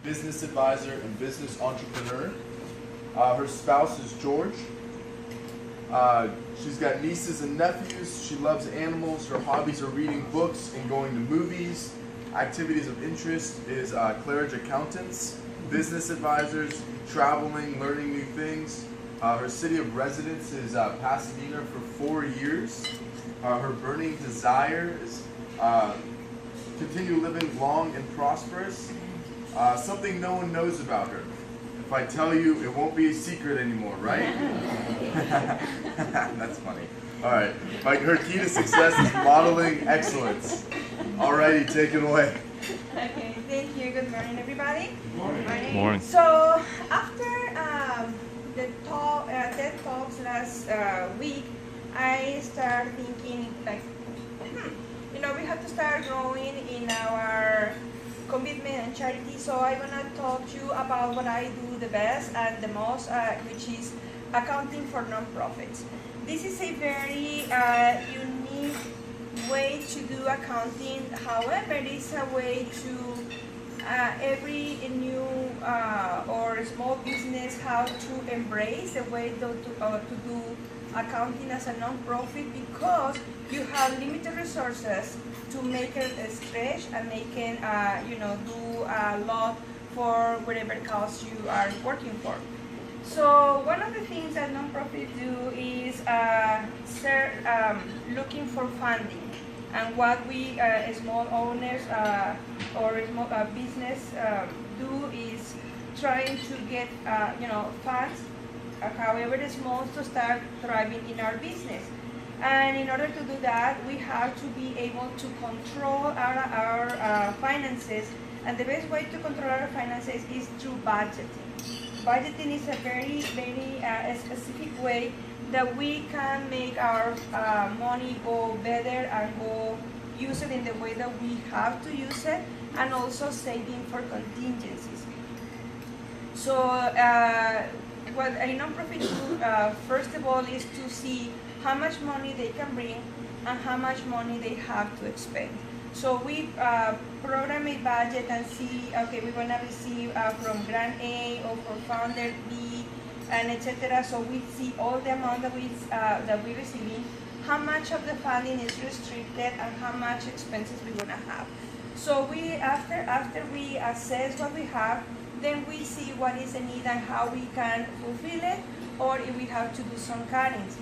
business advisor and business entrepreneur. Her spouse is George. She's got nieces and nephews. She loves animals. Her hobbies are reading books and going to movies. Activities of interest is Claridge accountants, business advisors, traveling, learning new things. Her city of residence is Pasadena for 4 years. Her burning desire is continue living long and prosperous. Something no one knows about her. If I tell you, it won't be a secret anymore, right? That's funny. All right. Her key to success is modeling excellence. Alrighty, take it away. Okay, thank you. Good morning, everybody. Good morning. So after the TED Talks last week, I started thinking like, we have to start growing in our commitment and charity. So I'm gonna talk to you about what I do the best and the most, which is accounting for nonprofits. This is a very unique way to do accounting. However, it's a way to every new or small business how to embrace the way to do accounting as a non-profit, because you have limited resources to make it stretch and make it do a lot for whatever cause you are working for. So one of the things that non-profits do is looking for funding, and what we small owners or small business do is trying to get funds, however small, to start thriving in our business. And in order to do that, we have to be able to control our finances, and the best way to control our finances is through budgeting. Budgeting is a very, very specific way that we can make our money go better and go use it in the way that we have to use it, and also saving for contingencies. So what a nonprofit do, first of all, is to see how much money they can bring and how much money they have to expend. So we program a budget and see, okay, we're going to receive from grant A or from founder B, and etc. So we see all the amount that we're receiving, how much of the funding is restricted, and how much expenses we're going to have. So we after we assess what we have, then we see what is the need and how we can fulfill it, or if we have to do some cuttings.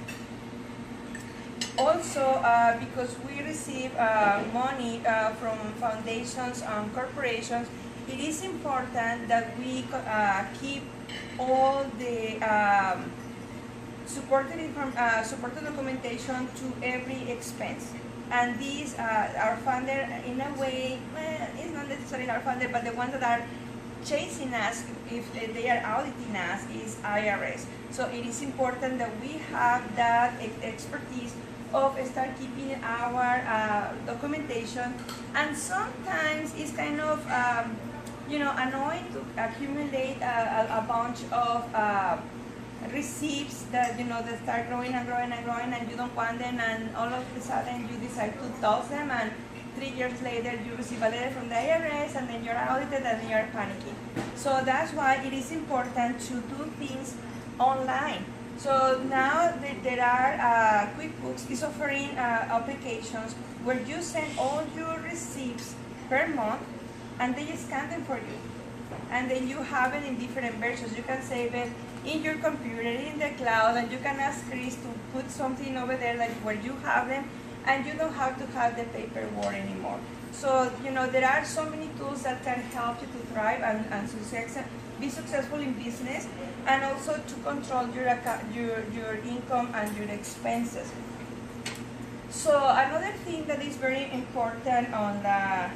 Also, because we receive money from foundations and corporations, it is important that we keep all the supported documentation to every expense. And these are funded in a way, it's not necessarily our funded, but the ones that are chasing us, if they are auditing us, is IRS. So it is important that we have that expertise of start keeping our documentation. And sometimes it's kind of annoying to accumulate a bunch of receipts that that start growing and growing and growing, and you don't want them, and all of a sudden you decide to toss them, and 3 years later you receive a letter from the IRS, and then you're audited and you're panicking. So that's why it is important to do things online. So now there are QuickBooks is offering applications where you send all your receipts per month, and they scan them for you, and then you have it in different versions. You can save it in your computer, in the cloud, and you can ask Chris to put something over there like where you have them, and you don't have to have the paperwork anymore. So there are so many tools that can help you to thrive and be successful in business, and also to control your income and your expenses. So another thing that is very important on the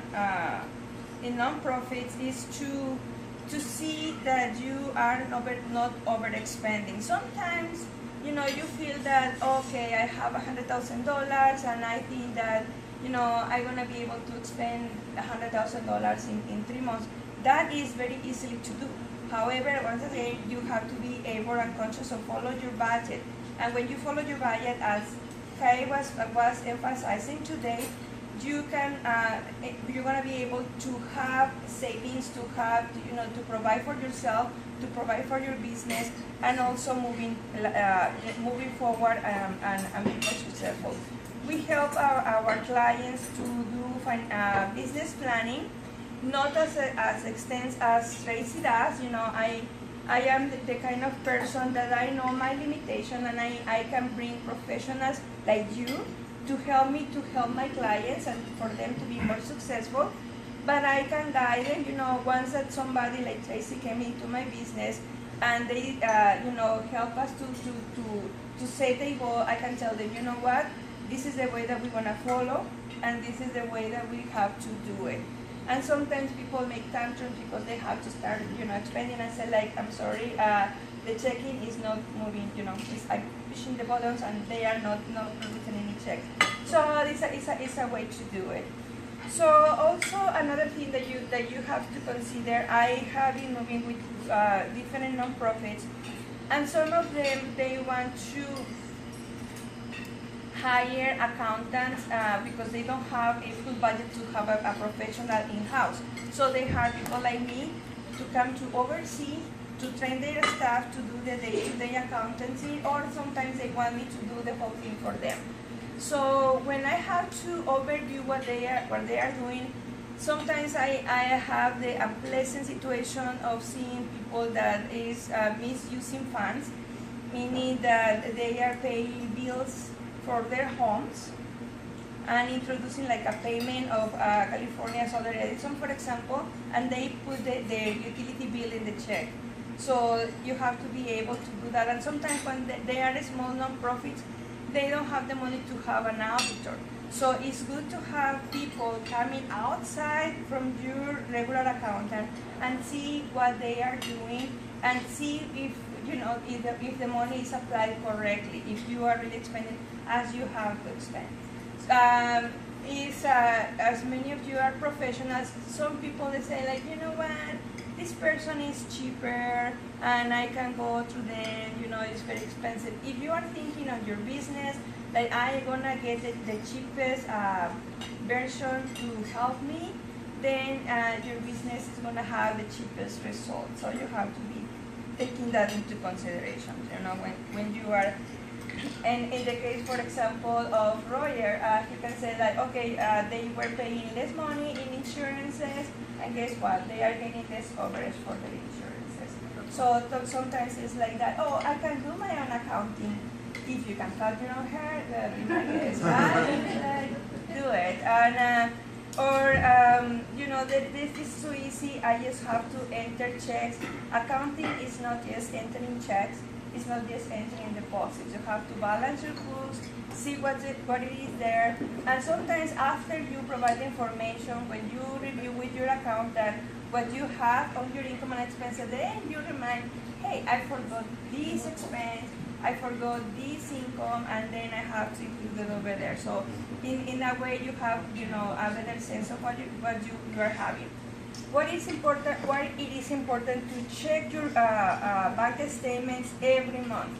in nonprofits is to see that you are not overexpending. Sometimes you feel that, okay, I have $100,000 and I think that I'm gonna be able to spend $100,000 in 3 months. That is very easily to do. However, once again, you have to be able and conscious of follow your budget. And when you follow your budget, as Kay was emphasizing today, you can you're gonna be able to have savings, to have to provide for yourself, to provide for your business, and also moving forward and be more successful. We help our clients to do business planning, not as extensive as Tracy does. I am the kind of person that I know my limitation, and I can bring professionals like you to help me to help my clients and for them to be more successful. But I can guide them. Once that somebody like Tracy came into my business and they help us to set the goal, I can tell them, you know what, this is the way that we're gonna follow, and this is the way that we have to do it. And sometimes people make tantrums because they have to start, expanding and say like, I'm sorry, the checking is not moving, I'm pushing the buttons and they are not producing any checks. So it's a way to do it. So also another thing that you have to consider, I have been moving with different nonprofits, and some of them, they want to hire accountants because they don't have a full budget to have a professional in-house. So they hire people like me to come to oversee, to train their staff to do the day-to-day accountancy, or sometimes they want me to do the whole thing for them. So when I have to overview what they are doing, sometimes I have the unpleasant situation of seeing people that is misusing funds, meaning that they are paying bills for their homes and introducing like a payment of California's Other Edison, for example, and they put the utility bill in the check. So you have to be able to do that. And sometimes when they are small non-profits, they don't have the money to have an auditor. So it's good to have people coming outside from your regular accountant and see what they are doing and see if if the money is applied correctly, if you are really spending as you have to spend. As many of you are professionals, some people they say like, you know what, this person is cheaper and I can go to them, it's very expensive. If you are thinking of your business, that I'm gonna get the cheapest version to help me, then your business is gonna have the cheapest result. So you have to be taking that into consideration, when you are. And in the case, for example, of Royer, he can say that, okay, they were paying less money in insurances, and guess what? They are getting less coverage for their insurances. So sometimes it's like that, oh, I can do my own accounting. If you can cut your own hair, then be my guest, right? Do it. And, this is so easy, I just have to enter checks. Accounting is not just entering checks. It's not just entering deposits. You have to balance your books, see what it is there, and sometimes after you provide the information, when you review with your accountant what you have on your income and expenses, then you remind, hey, I forgot this expense, I forgot this income, and then I have to include it over there. So in a way you have a better sense of what you are having. Why it is important to check your bank statements every month,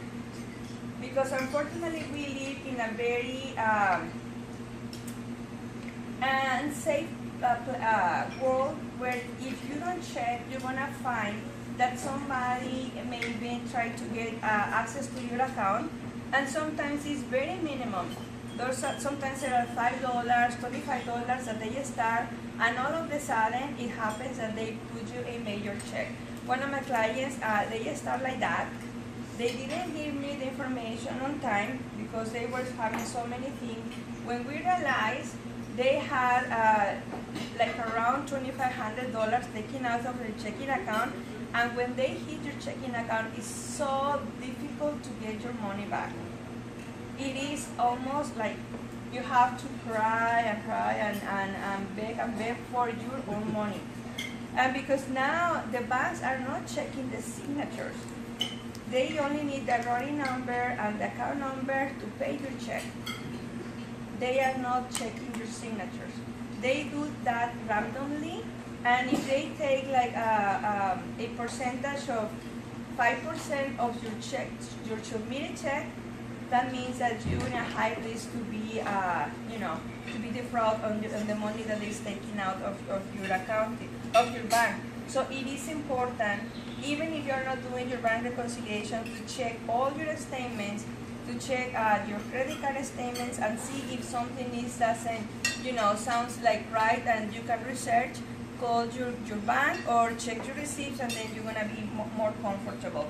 because unfortunately we live in a very unsafe world where if you don't check, you're gonna find that somebody maybe try to get access to your account, and sometimes it's very minimum. Sometimes there are $5, $25 that they start, and all of a sudden it happens that they put you a major check. One of my clients, they start like that. They didn't give me the information on time because they were having so many things. When we realized they had like around $2,500 taken out of their checking account, and when they hit your checking account, it's so difficult to get your money back. It is almost like you have to cry and beg for your own money. And because now the banks are not checking the signatures. They only need the routing number and the account number to pay your check. They are not checking your signatures. They do that randomly, and if they take like a percentage of 5% of your check, your submitted check, that means that you're in a high risk to be, to be defrauded on the money that is taken out of your account, of your bank. So it is important, even if you're not doing your bank reconciliation, to check all your statements, to check your credit card statements and see if something doesn't, sounds like right, and you can research, call your bank or check your receipts, and then you're gonna be more comfortable.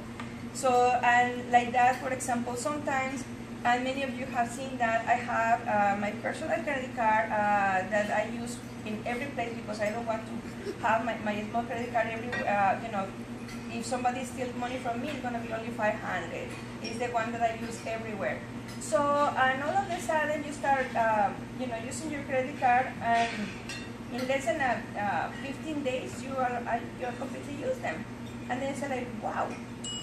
So, and like that, for example, sometimes, and many of you have seen that, I have my personal credit card that I use in every place because I don't want to have my small credit card everywhere. If somebody steals money from me, it's going to be only 500. It's the one that I use everywhere. So, and all of a sudden you start, using your credit card, and in less than 15 days, you are completely use them. And then it's like, wow,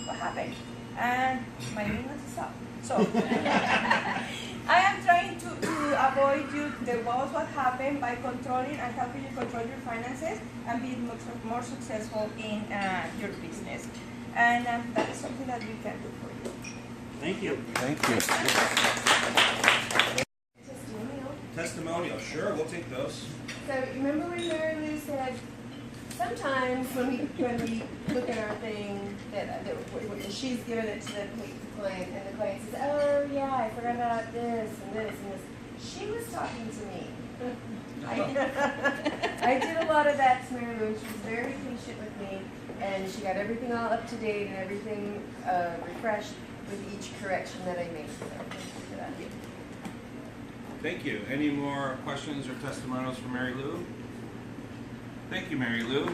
what happened? And my business is up. So, I am trying to avoid what happened by controlling and helping you control your finances and be much more successful in your business. And that is something that we can do for you. Thank you. Thank you. Testimonial, sure, we'll take those. So remember when Marilu said, sometimes when we look at our thing, that she's given it to the client, and the client says, oh yeah, I forgot about this and this and this. She was talking to me. I did a lot of that to Marilu, and she was very patient with me, and she got everything all up to date and everything refreshed with each correction that I made. So thank you for that. Thank you. Any more questions or testimonials for Marilu? Thank you, Marilu.